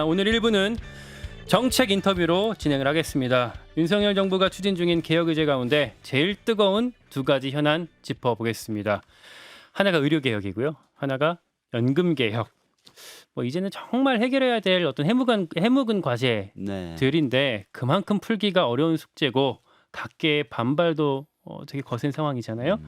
오늘 1부는 정책 인터뷰로 진행을 하겠습니다. 윤석열 정부가 추진 중인 개혁 의제 가운데 제일 뜨거운 두 가지 현안 짚어보겠습니다. 하나가 의료개혁이고요. 하나가 연금개혁. 이제는 정말 해결해야 될 어떤 해묵은 과제들인데 그만큼 풀기가 어려운 숙제고 각계의 반발도 되게 거센 상황이잖아요.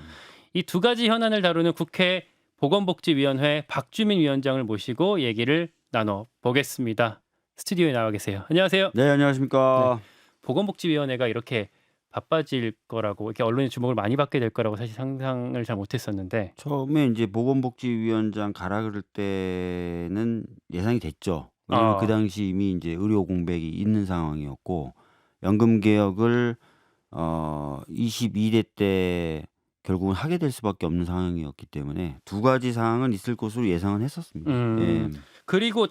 이 두 가지 현안을 다루는 국회 보건복지위원회 박주민 위원장을 모시고 얘기를 나눠보겠습니다. 스튜디오에 나와 계세요. 안녕하세요. 네, 안녕하십니까. 보건복지위원회가 이렇게 바빠질 거라고 이렇게 언론의 주목을 많이 받게 될 거라고 사실 상상을 잘 못했었는데 처음에 이제 보건복지위원장 가라 그럴 때는 예상이 됐죠. 왜냐면 그 당시 이미 이제 의료 공백이 있는 상황이었고 연금 개혁을 22대 때 결국은 하게 될 수밖에 없는 상황이었기 때문에 두 가지 사항은 있을 것으로 예상은 했었습니다. 예. 그리고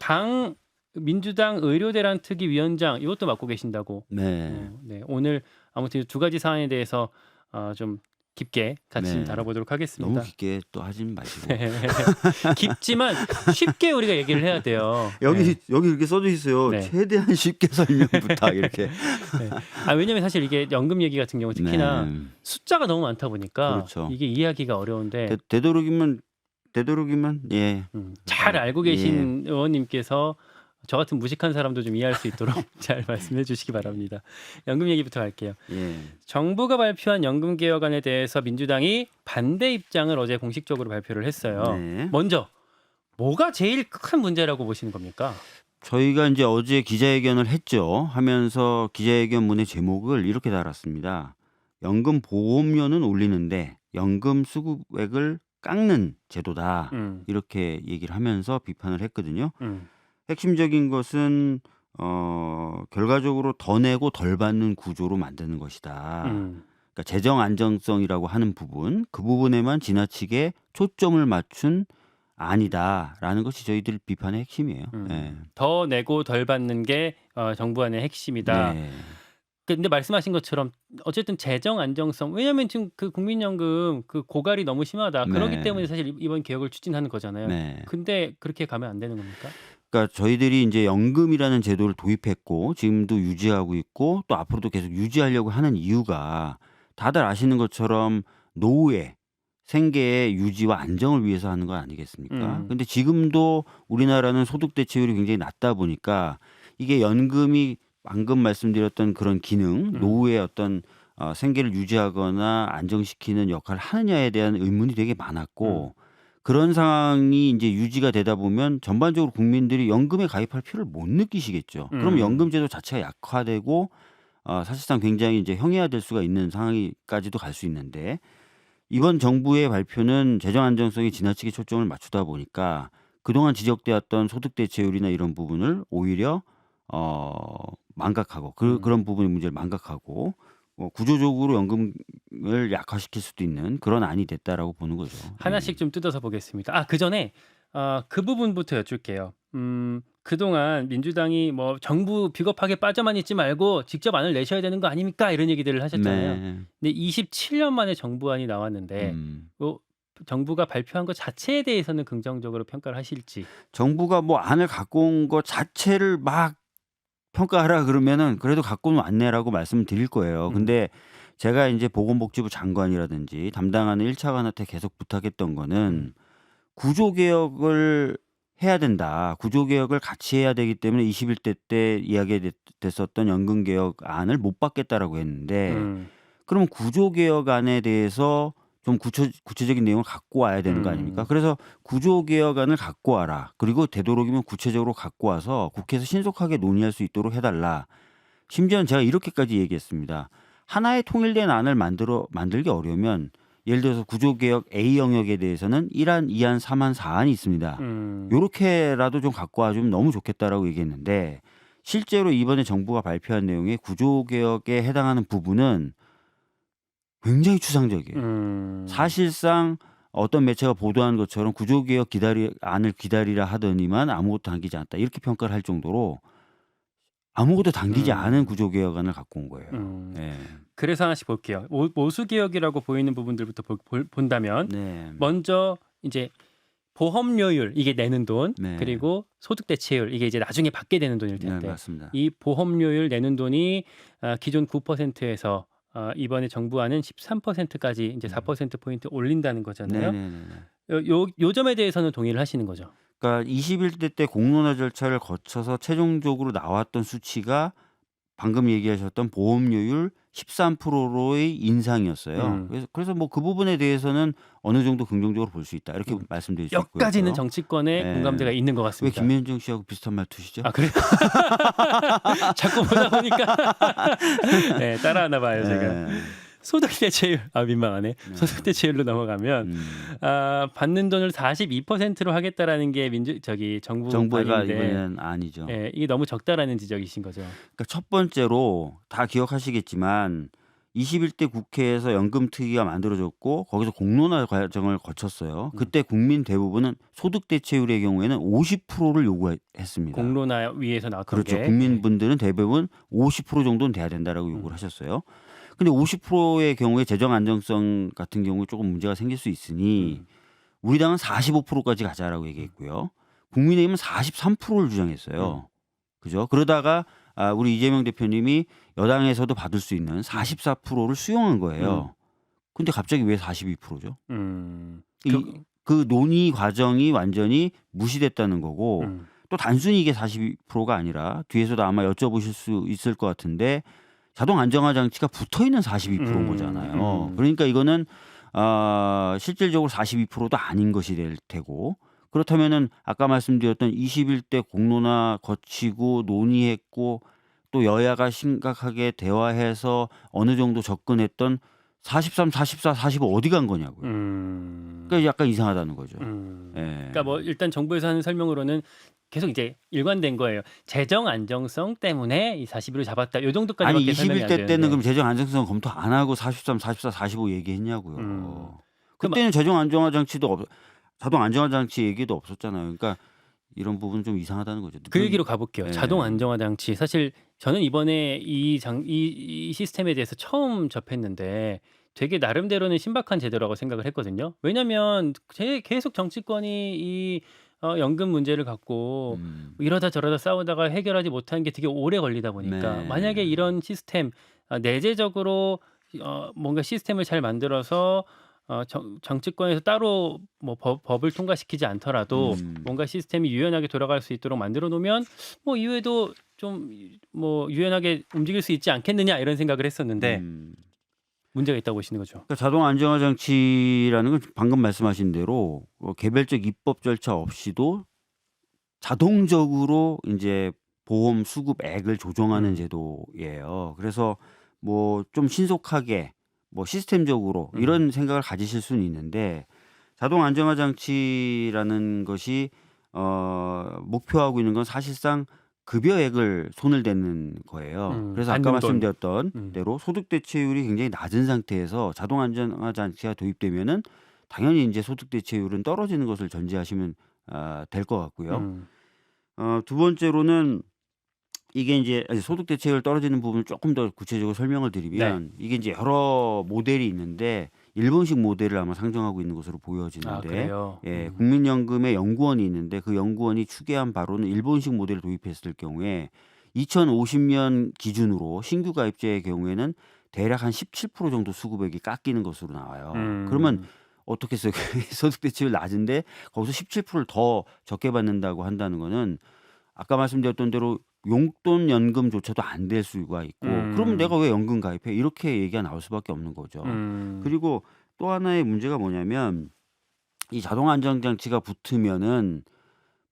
민주당 의료대란 특위 위원장 이것도 맡고 계신다고. 네. 오늘 아무튼 두 가지 사안에 대해서 좀 깊게 같이 좀 다뤄보도록 하겠습니다. 너무 깊게 또 하진 마시고. 깊지만 쉽게 우리가 얘기를 해야 돼요. 여기 이렇게 써져 있어요. 네. 최대한 쉽게 설명 부탁 이렇게. 왜냐면 사실 이게 연금 얘기 같은 경우 특히나 숫자가 너무 많다 보니까 그렇죠. 이게 이해하기가 어려운데 되도록이면 예. 잘 알고 계신 의원님께서 저 같은 무식한 사람도 좀 이해할 수 있도록 잘 말씀해 주시기 바랍니다. 연금 얘기부터 할게요. 예. 정부가 발표한 연금 개혁안에 대해서 민주당이 반대 입장을 어제 공식적으로 발표를 했어요. 네. 먼저 뭐가 제일 큰 문제라고 보시는 겁니까? 저희가 이제 어제 기자회견을 했죠. 하면서 기자회견문의 제목을 이렇게 달았습니다. 연금 보험료는 올리는데 연금 수급액을 깎는 제도다. 이렇게 얘기를 하면서 비판을 했거든요. 핵심적인 것은 결과적으로 더 내고 덜 받는 구조로 만드는 것이다. 그러니까 재정 안정성이라고 하는 부분, 그 부분에만 지나치게 초점을 맞춘 아니다라는 것이 저희들 비판의 핵심이에요. 네. 더 내고 덜 받는 게 정부안의 핵심이다. 네. 근데 말씀하신 것처럼 어쨌든 재정 안정성, 왜냐하면 지금 그 국민연금 그 고갈이 너무 심하다. 그렇기 때문에 사실 이번 개혁을 추진하는 거잖아요. 네. 근데 그렇게 가면 안 되는 겁니까? 그러니까 저희들이 이제 연금이라는 제도를 도입했고 지금도 유지하고 있고 또 앞으로도 계속 유지하려고 하는 이유가 다들 아시는 것처럼 노후에 생계의 유지와 안정을 위해서 하는 거 아니겠습니까? 근데 지금도 우리나라는 소득 대체율이 굉장히 낮다 보니까 이게 연금이 방금 말씀드렸던 그런 기능, 노후의 어떤 생계를 유지하거나 안정시키는 역할을 하느냐에 대한 의문이 되게 많았고 그런 상황이 이제 유지가 되다 보면 전반적으로 국민들이 연금에 가입할 필요를 못 느끼시겠죠. 그럼 연금제도 자체가 약화되고 사실상 굉장히 이제 형해화될 수가 있는 상황까지도 갈 수 있는데 이번 정부의 발표는 재정 안정성에 지나치게 초점을 맞추다 보니까 그동안 지적되었던 소득 대체율이나 이런 부분을 오히려 망각하고 그런 부분의 문제를 망각하고 구조적으로 연금을 약화시킬 수도 있는 그런 안이 됐다라고 보는 거죠. 하나씩 좀 뜯어서 보겠습니다. 그 전에 그 부분부터 여쭐게요. 그동안 민주당이 뭐 정부 비겁하게 빠져만 있지 말고 직접 안을 내셔야 되는 거 아닙니까? 이런 얘기들을 하셨잖아요. 네. 근데 27년 만에 정부안이 나왔는데 정부가 발표한 것 자체에 대해서는 긍정적으로 평가를 하실지. 정부가 뭐 안을 갖고 온 것 자체를 막 평가하라 그러면은 그래도 갖고는 왔네라고 말씀을 드릴 거예요. 근데 제가 이제 보건복지부 장관이라든지 담당하는 1차관한테 계속 부탁했던 거는 구조개혁을 해야 된다. 구조개혁을 같이 해야 되기 때문에 21대 때 이야기됐었던 연금개혁안을 못 받겠다라고 했는데 그러면 구조개혁안에 대해서 좀 구체적인 내용을 갖고 와야 되는 거 아닙니까? 그래서 구조개혁안을 갖고 와라. 그리고 되도록이면 구체적으로 갖고 와서 국회에서 신속하게 논의할 수 있도록 해달라. 심지어는 제가 이렇게까지 얘기했습니다. 하나의 통일된 안을 만들기 어려우면 예를 들어서 구조개혁 A 영역에 대해서는 1안, 2안, 3안, 4안이 있습니다. 요렇게라도 좀 갖고 와주면 너무 좋겠다라고 얘기했는데 실제로 이번에 정부가 발표한 내용의 구조개혁에 해당하는 부분은 굉장히 추상적이에요. 사실상 어떤 매체가 보도한 것처럼 구조개혁 안을 기다리라 하더니만 아무것도 당기지 않았다. 이렇게 평가를 할 정도로 아무것도 당기지 않은 구조개혁안을 갖고 온 거예요. 네. 그래서 하나씩 볼게요. 모수개혁이라고 보이는 부분들부터 본다면 네. 먼저 이제 보험료율 이게 내는 돈 네. 그리고 소득 대체율 이게 이제 나중에 받게 되는 돈일 네, 텐데 맞습니다. 이 보험료율 내는 돈이 기존 9%에서 이번에 정부안은 13%까지 이제 4% 포인트 올린다는 거잖아요. 네네네. 요 점에 대해서는 동의를 하시는 거죠. 그러니까 21대 때 공론화 절차를 거쳐서 최종적으로 나왔던 수치가 방금 얘기하셨던 보험료율 13%로의 인상이었어요. 그래서 뭐 그 부분에 대해서는 어느 정도 긍정적으로 볼 수 있다. 이렇게 말씀드릴 수 있고요. 여기까지는 정치권에 네. 공감대가 있는 것 왜 같습니다. 김현정 씨하고 비슷한 말투시죠? 아 그래요? 자꾸 보다 보니까 네, 따라하나 봐요 제가. 네. 소득 대체율 민망하네. 네. 소득 대체율로 넘어가면 받는 돈을 42%로 하겠다라는 게 정부 정부가 안인데 이번에는 아니죠. 예, 이게 너무 적다라는 지적이신 거죠. 그러니까 첫 번째로 다 기억하시겠지만 21대 국회에서 연금특위가 만들어졌고 거기서 공론화 과정을 거쳤어요. 그때 국민 대부분은 소득 대체율의 경우에는 50%를 요구했습니다. 공론화 위에서 나왔던 그렇죠. 게 국민분들은 대부분 50% 정도는 돼야 된다라고 요구를 하셨어요. 근데 50%의 경우에 재정 안정성 같은 경우에 조금 문제가 생길 수 있으니 우리 당은 45%까지 가자라고 얘기했고요. 국민의힘은 43%를 주장했어요. 그죠? 그러다가 우리 이재명 대표님이 여당에서도 받을 수 있는 44%를 수용한 거예요. 근데 갑자기 왜 42%죠? 그 논의 과정이 완전히 무시됐다는 거고 또 단순히 이게 42%가 아니라 뒤에서도 아마 여쭤보실 수 있을 것 같은데 자동 안정화 장치가 붙어 있는 42%인 거잖아요. 그러니까 이거는 실질적으로 42%도 아닌 것이 될 테고 그렇다면은 아까 말씀드렸던 21대 공론화 거치고 논의했고 또 여야가 심각하게 대화해서 어느 정도 접근했던 43, 44, 45 어디 간 거냐고요. 그러니까 약간 이상하다는 거죠. 예. 그러니까 뭐 일단 정부에서 하는 설명으로는 계속 이제 일관된 거예요. 재정 안정성 때문에 이 41을 잡았다. 요 정도까지밖에 아니 설명이 안 21대 되는데. 때는 그럼 재정 안정성 검토 안 하고 43, 44, 45 얘기했냐고요. 그때는 재정 안정화 장치도 자동 안정화 장치 얘기도 없었잖아요. 그러니까 이런 부분은 좀 이상하다는 거죠. 그 얘기로 가볼게요. 네. 자동 안정화 장치. 사실 저는 이번에 이 시스템에 대해서 처음 접했는데 되게 나름대로는 신박한 제도라고 생각을 했거든요. 왜냐하면 계속 정치권이 이 연금 문제를 갖고 이러다 저러다 싸우다가 해결하지 못하는 게 되게 오래 걸리다 보니까 네. 만약에 이런 시스템 내재적으로 뭔가 시스템을 잘 만들어서 정치권에서 따로 뭐 법을 통과시키지 않더라도 뭔가 시스템이 유연하게 돌아갈 수 있도록 만들어 놓으면 뭐 이후에도 좀 뭐 유연하게 움직일 수 있지 않겠느냐 이런 생각을 했었는데 문제가 있다고 보시는 거죠. 그러니까 자동 안정화 장치라는 건 방금 말씀하신 대로 개별적 입법 절차 없이도 자동적으로 이제 보험 수급액을 조정하는 제도예요. 그래서 뭐 좀 신속하게 뭐 시스템적으로 이런 생각을 가지실 수는 있는데 자동 안정화 장치라는 것이 목표하고 있는 건 사실상 급여액을 손을 대는 거예요. 그래서 아까 받는 돈. 말씀드렸던 대로 소득 대체율이 굉장히 낮은 상태에서 자동 안정화 장치가 도입되면은 당연히 이제 소득 대체율은 떨어지는 것을 전제하시면 될 것 같고요. 두 번째로는 이게 이제 소득 대체율 떨어지는 부분을 조금 더 구체적으로 설명을 드리면 이게 이제 여러 모델이 있는데 일본식 모델을 아마 상정하고 있는 것으로 보여지는데 그래요? 예, 국민연금의 연구원이 있는데 그 연구원이 추계한 바로는 일본식 모델을 도입했을 경우에 2050년 기준으로 신규 가입자의 경우에는 대략 한 17% 정도 수급액이 깎이는 것으로 나와요. 그러면 어떻게 해서 소득 대체율 낮은데 거기서 17%를 더 적게 받는다고 한다는 거는 아까 말씀드렸던 대로 용돈 연금조차도 안 될 수가 있고 그러면 내가 왜 연금 가입해? 이렇게 얘기가 나올 수밖에 없는 거죠. 그리고 또 하나의 문제가 뭐냐면 이 자동 안정 장치가 붙으면은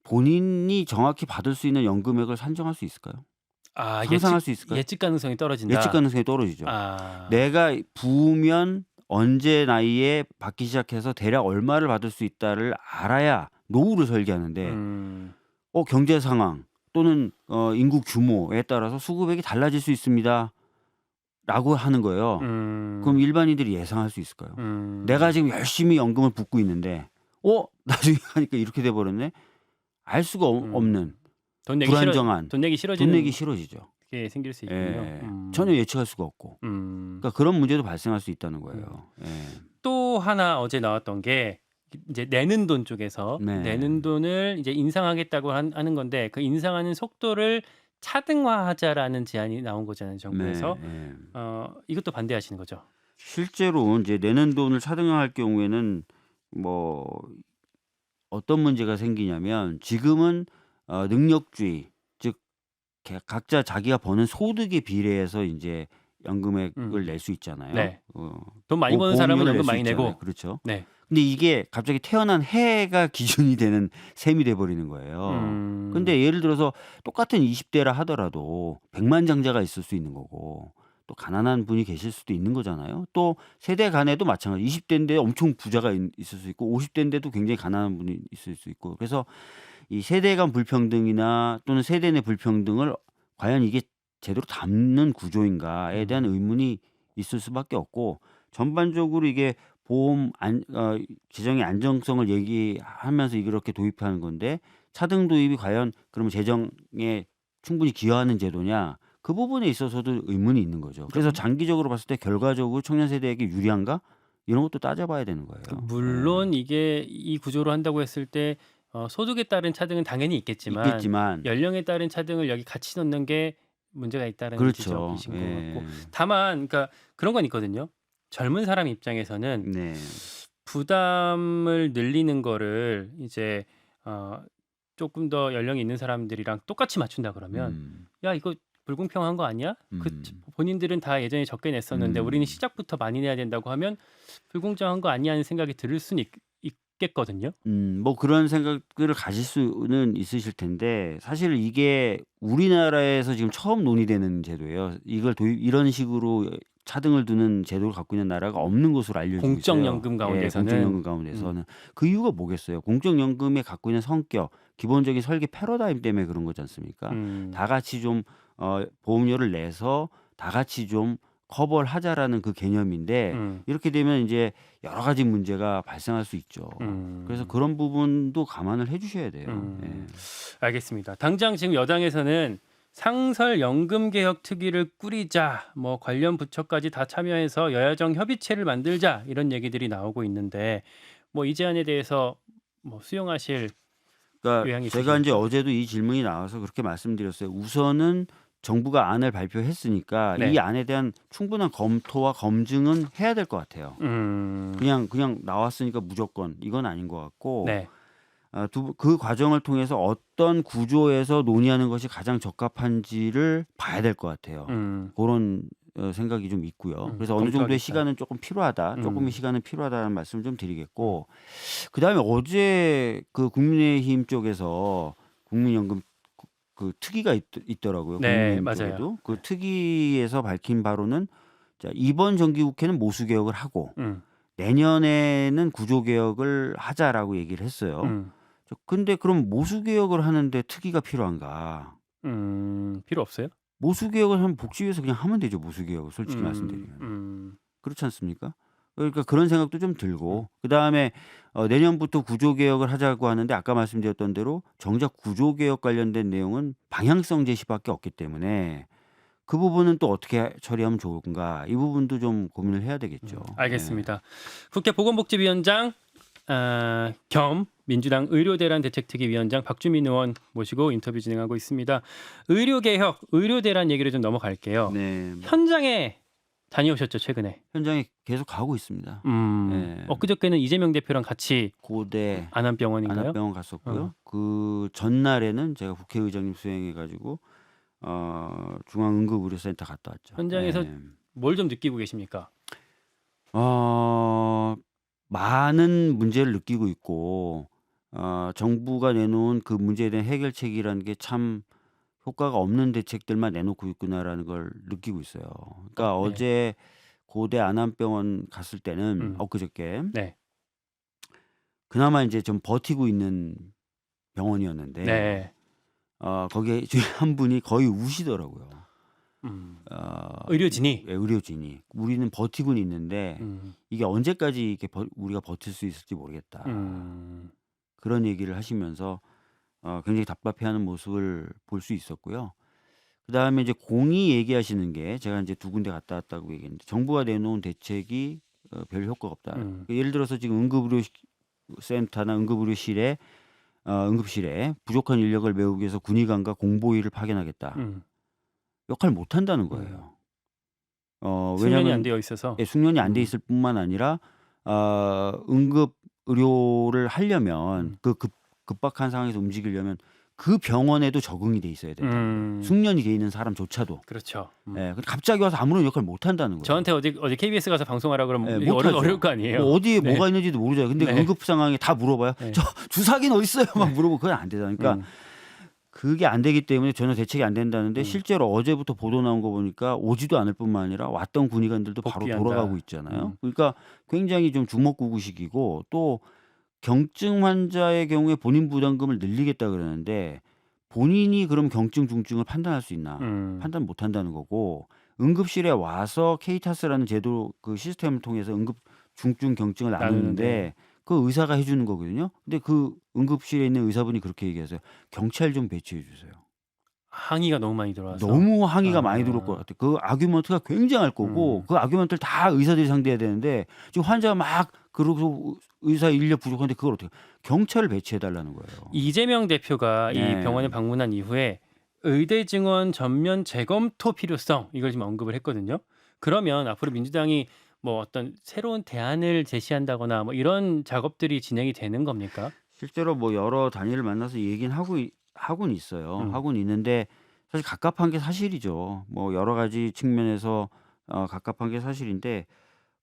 본인이 정확히 받을 수 있는 연금액을 산정할 수 있을까요? 상상할 수 있을까요? 예측 가능성이 떨어진다. 예측 가능성이 떨어지죠. 내가 부으면 언제 나이에 받기 시작해서 대략 얼마를 받을 수 있다를 알아야 노후를 설계하는데 경제 상황 또는 인구 규모에 따라서 수급액이 달라질 수 있습니다. 라고 하는 거예요. 그럼 일반인들이 예상할 수 있을까요? 내가 지금 열심히 연금을 붓고 있는데 나중에 하니까 이렇게 돼버렸네. 알 수가 없는 불안정한 돈 내기 싫어지는 돈 내기 싫어지죠. 게 생길 수 있군요. 전혀 예측할 수가 없고 그러니까 그런 문제도 발생할 수 있다는 거예요. 또 하나 어제 나왔던 게 이제 내는 돈 쪽에서 네. 내는 돈을 이제 인상하겠다고 하는 건데 그 인상하는 속도를 차등화하자라는 제안이 나온 거잖아요, 네. 정부에서. 네. 이것도 반대하시는 거죠? 실제로 이제 내는 돈을 차등화할 경우에는 뭐 어떤 문제가 생기냐면 지금은 능력주의 즉 각자 자기가 버는 소득에 비례해서 이제 연금액을 음. 낼 수 있잖아요. 네. 돈 많이 버는 사람은 보험료를 연금 낼 수 많이 있잖아요. 내고. 그렇죠. 네. 근데 이게 갑자기 태어난 해가 기준이 되는 셈이 돼 버리는 거예요. 근데 예를 들어서 똑같은 20대라 하더라도 백만장자가 있을 수 있는 거고 또 가난한 분이 계실 수도 있는 거잖아요. 또 세대 간에도 마찬가지. 20대인데 엄청 부자가 있을 수 있고 50대인데도 굉장히 가난한 분이 있을 수 있고. 그래서 이 세대 간 불평등이나 또는 세대 내 불평등을 과연 이게 제대로 담는 구조인가에 대한 의문이 있을 수밖에 없고 전반적으로 이게 보험 재정의 안정성을 얘기하면서 이렇게 도입하는 건데 차등 도입이 과연 그러면 재정에 충분히 기여하는 제도냐 그 부분에 있어서도 의문이 있는 거죠. 그래서 장기적으로 봤을 때 결과적으로 청년 세대에게 유리한가 이런 것도 따져봐야 되는 거예요. 물론 이게 이 구조로 한다고 했을 때 소득에 따른 차등은 당연히 있겠지만 있겠지만 연령에 따른 차등을 여기 같이 넣는 게 문제가 있다는 그렇죠. 지적이신 것 예. 같고 다만 그러니까 그런 건 있거든요. 젊은 사람 입장에서는 네. 부담을 늘리는 거를 이제 조금 더 연령이 있는 사람들이랑 똑같이 맞춘다 그러면 야 이거 불공평한 거 아니야? 본인들은 다 예전에 적게 냈었는데 우리는 시작부터 많이 내야 된다고 하면 불공정한 거 아니야 하는 생각이 들 수는 있겠거든요. 뭐 그런 생각을 가질 수는 있으실 텐데 사실 이게 우리나라에서 지금 처음 논의되는 제도예요. 이걸 이런 식으로 차등을 두는 제도를 갖고 있는 나라가 없는 것으로 알려지고 있어요. 공적연금 가운데서는. 공적연금 가운데서는. 그 이유가 뭐겠어요? 공적연금에 갖고 있는 성격, 기본적인 설계 패러다임 때문에 그런 거지 않습니까? 다 같이 좀 보험료를 내서 다 같이 좀 커버를 하자라는 그 개념인데 이렇게 되면 이제 여러 가지 문제가 발생할 수 있죠. 그래서 그런 부분도 감안을 해 주셔야 돼요. 예. 알겠습니다. 당장 지금 여당에서는 상설 연금 개혁 특위를 꾸리자, 뭐 관련 부처까지 다 참여해서 여야정 협의체를 만들자 이런 얘기들이 나오고 있는데 뭐 이 제안에 대해서 뭐 수용하실 그러니까 의향이 제가 이제 있으십니까? 어제도 이 질문이 나와서 그렇게 말씀드렸어요. 우선은 정부가 안을 발표했으니까 네. 이 안에 대한 충분한 검토와 검증은 해야 될 것 같아요. 그냥 나왔으니까 무조건 이건 아닌 것 같고 네. 그 과정을 통해서 어떤 구조에서 논의하는 것이 가장 적합한지를 봐야 될 것 같아요. 그런 생각이 좀 있고요. 그래서 어느 정도의 검토하겠다. 시간은 조금 필요하다. 조금의 시간은 필요하다는 말씀을 좀 드리겠고 그다음에 어제 그 국민의힘 쪽에서 국민연금 그 특위가 있더라고요. 네, 국민의힘 맞아요. 쪽에도 그 특위에서 밝힌 바로는 자, 이번 정기국회는 모수 개혁을 하고 내년에는 구조 개혁을 하자라고 얘기를 했어요. 근데 그럼 모수 개혁을 하는데 특위가 필요한가? 필요 없어요? 모수 개혁을 하면 복지위에서 그냥 하면 되죠. 모수 개혁을 솔직히 말씀드리면 그렇지 않습니까? 그러니까 그런 생각도 좀 들고 그다음에 내년부터 구조 개혁을 하자고 하는데 아까 말씀드렸던 대로 정작 구조 개혁 관련된 내용은 방향성 제시밖에 없기 때문에 그 부분은 또 어떻게 처리하면 좋은가 이 부분도 좀 고민을 해야 되겠죠. 알겠습니다. 국회 보건복지위원장 겸 민주당 의료대란 대책특위 위원장 박주민 의원 모시고 인터뷰 진행하고 있습니다. 의료개혁, 의료대란 얘기를 좀 넘어갈게요. 네. 현장에 다녀오셨죠 최근에? 현장에 계속 가고 있습니다. 네. 엊그저께는 이재명 대표랑 같이 고대 안암병원인가요? 안암병원 갔었고요. 그 전날에는 제가 국회의장님 수행해가지고 중앙응급의료센터 갔다 왔죠. 현장에서 뭘 좀 느끼고 계십니까? 많은 문제를 느끼고 있고 정부가 내놓은 그 문제에 대한 해결책이라는 게 참 효과가 없는 대책들만 내놓고 있구나라는 걸 느끼고 있어요. 그러니까 어제 고대 안암병원 갔을 때는 엊그저께 네. 그나마 이제 좀 버티고 있는 병원이었는데 네. 거기에 중에 한 분이 거의 우시더라고요. 의료진이? 예, 의료진이 우리는 버티고는 있는데 이게 언제까지 이렇게 우리가 버틸 수 있을지 모르겠다. 그런 얘기를 하시면서 굉장히 답답해하는 모습을 볼 수 있었고요. 그다음에 이제 공의 얘기하시는 게 제가 이제 두 군데 갔다 왔다고 얘기했는데 정부가 내놓은 대책이 별 효과가 없다. 예를 들어서 지금 센터나 응급의료실에 응급실에 부족한 인력을 메우기 위해서 군의관과 공보위를 파견하겠다. 역할을 못 한다는 거예요. 숙련이 안 왜냐하면 되어 있어서. 숙련이 안 돼 있을 뿐만 아니라 응급 의료를 하려면 그 급박한 상황에서 움직이려면 그 병원에도 적응이 돼 있어야 된다는 거예요. 숙련이 돼 있는 사람조차도. 그렇죠. 근데 갑자기 와서 아무런 역할을 못 한다는 거예요. 저한테 어디 KBS 가서 방송하라 그러면 못 하죠. 어려울 거 아니에요. 뭐 어디에 네. 뭐가 있는지도 모르잖아요. 근데 네. 응급 상황에 다 물어봐요. 네. 저 주사기는 어디 있어요? 막 물어보고 그건 안 되잖아요. 그러니까 그게 안 되기 때문에 전혀 대책이 안 된다는데 실제로 어제부터 보도 나온 거 보니까 오지도 않을 뿐만 아니라 왔던 군의관들도 바로 복귀한다. 돌아가고 있잖아요. 그러니까 굉장히 좀 주먹구구식이고 또 경증 환자의 경우에 본인 부담금을 늘리겠다 그러는데 본인이 그럼 경증 중증을 판단할 수 있나? 판단 못 한다는 거고 응급실에 와서 케이타스라는 제도 그 시스템을 통해서 응급 중증 경증을 나누는데 그 의사가 해주는 거거든요. 근데 그 응급실에 있는 의사분이 그렇게 얘기하세요. 경찰 좀 배치해 주세요. 항의가 너무 많이 들어와서. 너무 항의가 많이 들어올 것 같아요. 그 아규먼트가 굉장할 거고 그 아규먼트를 다 의사들이 상대해야 되는데 지금 환자가 막 그러고 의사 인력 부족한데 그걸 어떻게 경찰을 배치해 달라는 거예요. 이재명 대표가 이 병원에 방문한 이후에 의대 증원 전면 재검토 필요성 이걸 지금 언급을 했거든요. 그러면 앞으로 민주당이 뭐 어떤 새로운 대안을 제시한다거나 뭐 이런 작업들이 진행이 되는 겁니까? 실제로 뭐 여러 단위를 만나서 얘기는 하고는 있어요. 하고는 있는데 사실 갑갑한 게 사실이죠. 뭐 여러 가지 측면에서 갑갑한 게 사실인데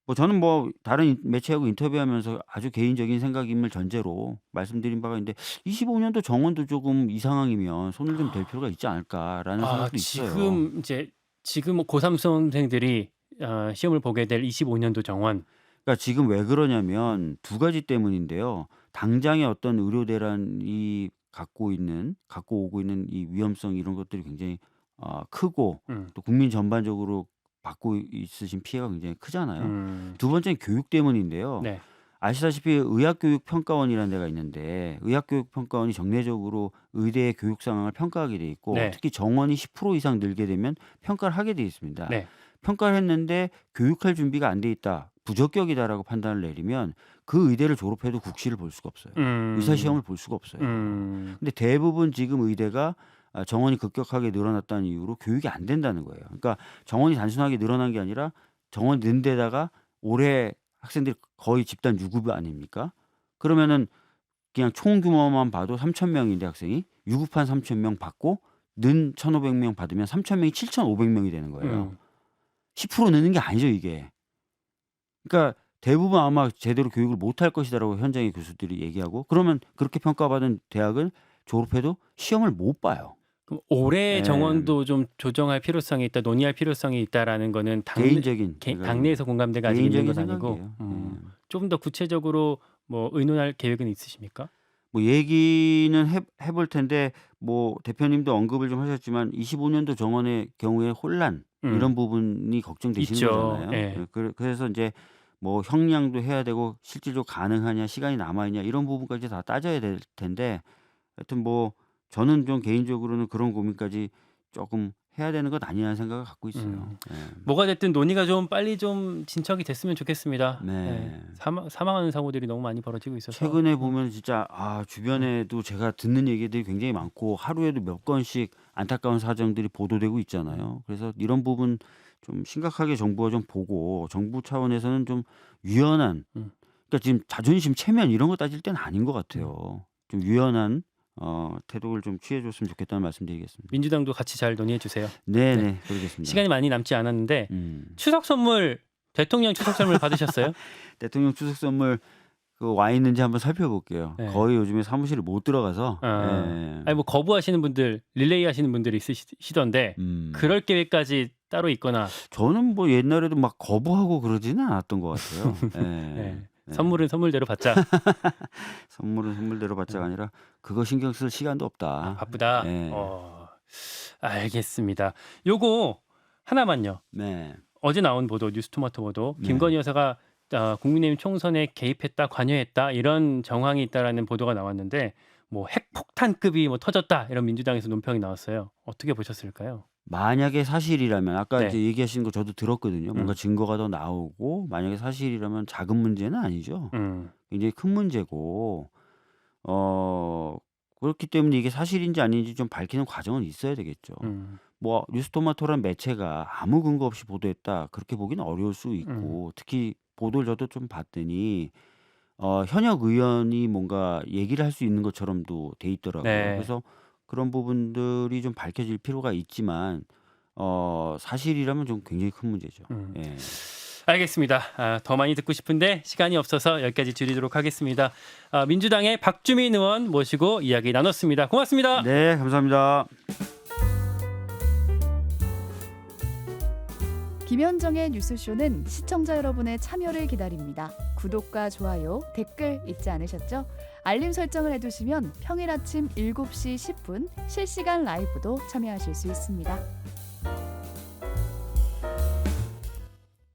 뭐 저는 뭐 다른 매체하고 인터뷰하면서 아주 개인적인 생각임을 전제로 말씀드린 바가 있는데 25년도 정원도 조금 이 상황이면 손을 좀 댈 필요가 있지 않을까라는 생각도 있어요. 지금 뭐 고3 수험생들이 시험을 보게 될 25년도 정원. 그러니까 지금 왜 그러냐면 두 가지 때문인데요. 당장의 어떤 의료 대란이 갖고 오고 있는 이 위험성 이런 것들이 굉장히 크고 또 국민 전반적으로 받고 있으신 피해가 굉장히 크잖아요. 두 번째는 교육 때문인데요. 네. 아시다시피 의학교육평가원이라는 데가 있는데 의학교육평가원이 정례적으로 의대의 교육 상황을 평가하게 돼 있고 특히 정원이 10% 이상 늘게 되면 평가를 하게 돼 있습니다. 평가를 했는데 교육할 준비가 안 돼 있다. 부적격이다라고 판단을 내리면 그 의대를 졸업해도 국시를 볼 수가 없어요. 의사 시험을 볼 수가 없어요. 근데 대부분 지금 의대가 정원이 급격하게 늘어났다는 이유로 교육이 안 된다는 거예요. 그러니까 정원이 단순하게 늘어난 게 아니라 정원 는 데다가 올해 학생들이 거의 집단 유급 아닙니까? 그러면은 그냥 총 규모만 봐도 3,000명인데 학생이 유급한 3,000명 받고 는 1,500명 받으면 3,000명이 7,500명이 되는 거예요. 10% 느는 게 아니죠 이게. 그러니까 대부분 아마 제대로 교육을 못할 것이다라고 현장의 교수들이 얘기하고 그러면 그렇게 평가받은 대학은 졸업해도 시험을 못 봐요. 그럼 올해 정원도 좀 조정할 필요성이 있다, 논의할 필요성이 있다라는 거는 당내에서 공감대가 아직 있는 건 아니고 좀 더 구체적으로 뭐 의논할 계획은 있으십니까? 뭐 얘기는 해볼 텐데 뭐 대표님도 언급을 좀 하셨지만 25년도 정원의 경우에 혼란 이런 부분이 걱정되시는 있죠. 거잖아요. 그래서 이제 뭐 형량도 해야 되고 실질적으로 가능하냐 시간이 남아있냐 이런 부분까지 다 따져야 될 텐데 하여튼 뭐 저는 좀 개인적으로는 그런 고민까지 조금 해야 되는 것 아니냐는 생각을 갖고 있어요. 뭐가 됐든 논의가 좀 빨리 좀 진척이 됐으면 좋겠습니다. 사망하는 사고들이 너무 많이 벌어지고 있어서 최근에 보면 진짜 주변에도 제가 듣는 얘기들이 굉장히 많고 하루에도 몇 건씩 안타까운 사정들이 보도되고 있잖아요. 그래서 이런 부분 좀 심각하게 정부가 좀 보고 정부 차원에서는 좀 유연한 그러니까 지금 자존심 체면 이런 거 따질 때는 아닌 것 같아요. 좀 유연한 태도를 좀 취해줬으면 좋겠다는 말씀드리겠습니다. 민주당도 같이 잘 논의해 주세요. 네, 그러겠습니다. 시간이 많이 남지 않았는데 추석 선물 대통령 추석 선물 받으셨어요? 대통령 추석 선물 와 있는지 한번 살펴볼게요. 거의 요즘에 사무실에 못 들어가서. 아니 뭐 거부하시는 분들, 릴레이 하시는 분들이 있으시던데 그럴 계획까지 따로 있거나. 저는 뭐 옛날에도 막 거부하고 그러지는 않았던 것 같아요. 선물은 선물대로 받자. 선물은 선물대로 받자가 아니라 그거 신경 쓸 시간도 없다. 바쁘다. 알겠습니다. 요거 하나만요. 어제 나온 보도, 뉴스토마토 보도, 김건희 여사가 국민의힘 총선에 개입했다, 관여했다 이런 정황이 있다라는 보도가 나왔는데 뭐 핵폭탄급이 뭐 터졌다 이런 민주당에서 논평이 나왔어요. 어떻게 보셨을까요? 만약에 사실이라면 아까 이제 얘기하신 거 저도 들었거든요. 뭔가 증거가 더 나오고 만약에 사실이라면 작은 문제는 아니죠. 굉장히 큰 문제고 그렇기 때문에 이게 사실인지 아닌지 좀 밝히는 과정은 있어야 되겠죠. 뭐 뉴스토마토라는 매체가 아무 근거 없이 보도했다 그렇게 보기는 어려울 수 있고 특히 보도를 저도 좀 봤더니 현역 의원이 뭔가 얘기를 할 수 있는 것처럼도 돼 있더라고요. 네. 그래서 그런 부분들이 좀 밝혀질 필요가 있지만 사실이라면 좀 굉장히 큰 문제죠. 예. 알겠습니다. 더 많이 듣고 싶은데 시간이 없어서 여기까지 줄이도록 하겠습니다. 민주당의 박주민 의원 모시고 이야기 나눴습니다. 고맙습니다. 네, 감사합니다. 김현정의 뉴스쇼는 시청자 여러분의 참여를 기다립니다. 구독과 좋아요, 댓글 잊지 않으셨죠? 알림 설정을 해두시면 평일 아침 7시 10분 실시간 라이브도 참여하실 수 있습니다.